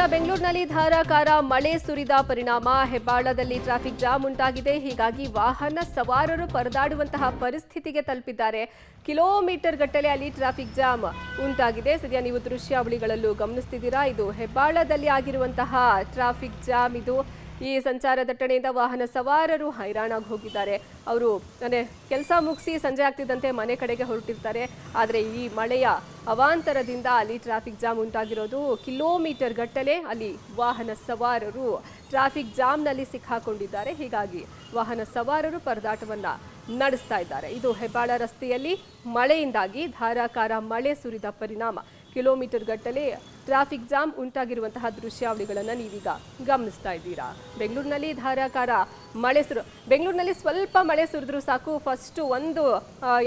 ಸದ್ಯ ಬೆಂಗಳೂರಿನಲ್ಲಿ ಧಾರಾಕಾರ ಮಳೆ ಸುರಿದ ಪರಿಣಾಮ ಹೆಬ್ಬಾಳದಲ್ಲಿ ಟ್ರಾಫಿಕ್ ಜಾಮ್ ಉಂಟಾಗಿದೆ. ಹೀಗಾಗಿ ವಾಹನ ಸವಾರರು ಪರದಾಡುವಂತಹ ಪರಿಸ್ಥಿತಿಗೆ ತಲುಪಿದ್ದಾರೆ. ಕಿಲೋಮೀಟರ್ ಗಟ್ಟಲೆ ಅಲ್ಲಿ ಟ್ರಾಫಿಕ್ ಜಾಮ್ ಉಂಟಾಗಿದೆ. ಸದ್ಯ ನೀವು ದೃಶ್ಯಾವಳಿಗಳಲ್ಲೂ ಗಮನಿಸ್ತಿದ್ದೀರಾ. ಇದು ಹೆಬ್ಬಾಳದಲ್ಲಿ ಆಗಿರುವಂತಹ ಟ್ರಾಫಿಕ್ ಜಾಮ್. ಇದು ಈ ಸಂಚಾರ ದಟ್ಟಣೆಯಿಂದ ವಾಹನ ಸವಾರರು ಹೈರಾಣಾಗಿ ಹೋಗಿದ್ದಾರೆ. ಅವರು ಕೆಲಸ ಮುಗಿಸಿ ಸಂಜೆ ಆಗ್ತಿದ್ದಂತೆ ಮನೆ ಕಡೆಗೆ ಹೊರಟಿರ್ತಾರೆ. ಆದರೆ ಈ ಮಳೆಯ ಅವಾಂತರದಿಂದ ಅಲ್ಲಿ ಟ್ರಾಫಿಕ್ ಜಾಮ್ ಉಂಟಾಗಿರೋದು. ಕಿಲೋಮೀಟರ್ ಗಟ್ಟಲೆ ಅಲ್ಲಿ ವಾಹನ ಸವಾರರು ಟ್ರಾಫಿಕ್ ಜಾಮ್ನಲ್ಲಿ ಸಿಕ್ಕಾಕೊಂಡಿದ್ದಾರೆ. ಹೀಗಾಗಿ ವಾಹನ ಸವಾರರು ಪರದಾಟವನ್ನ ನಡೆಸ್ತಾ ಇದ್ದಾರೆ. ಇದು ಹೆಬ್ಬಾಳ ರಸ್ತೆಯಲ್ಲಿ ಮಳೆಯಿಂದಾಗಿ ಧಾರಾಕಾರ ಮಳೆ ಸುರಿದ ಪರಿಣಾಮ ಕಿಲೋಮೀಟರ್ ಗಟ್ಟಲೆ ಟ್ರಾಫಿಕ್ ಜಾಮ್ ಉಂಟಾಗಿರುವಂತಹ ದೃಶ್ಯಾವಳಿಗಳನ್ನು ನೀವೀಗ ಗಮನಿಸ್ತಾ ಇದ್ದೀರಾ. ಬೆಂಗಳೂರಿನಲ್ಲಿ ಧಾರಾಕಾರ ಮಳೆ ಬೆಂಗಳೂರಿನಲ್ಲಿ ಸ್ವಲ್ಪ ಮಳೆ ಸುರಿದ್ರೂ ಸಾಕು, ಫಸ್ಟ್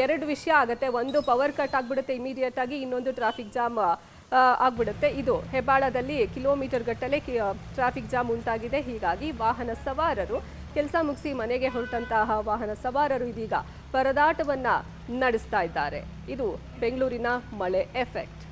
ಎರಡು ವಿಷಯ ಆಗುತ್ತೆ. ಒಂದು ಪವರ್ ಕಟ್ ಆಗ್ಬಿಡುತ್ತೆ ಇಮಿಡಿಯೇಟ್ ಆಗಿ, ಇನ್ನೊಂದು ಟ್ರಾಫಿಕ್ ಜಾಮ್ ಆಗ್ಬಿಡುತ್ತೆ. ಇದು ಹೆಬ್ಬಾಳದಲ್ಲಿ ಕಿಲೋಮೀಟರ್ ಗಟ್ಟಲೆ ಟ್ರಾಫಿಕ್ ಜಾಮ್ ಉಂಟಾಗಿದೆ. ಹೀಗಾಗಿ ವಾಹನ ಸವಾರರು ಕೆಲಸ ಮುಗಿಸಿ ಮನೆಗೆ ಹೊರಟಂತಹ ವಾಹನ ಸವಾರರು ಇದೀಗ ಪರದಾಟವನ್ನ ನಡೆಸ್ತಾ ಇದ್ದಾರೆ. ಇದು ಬೆಂಗಳೂರಿನ ಮಳೆ ಎಫೆಕ್ಟ್.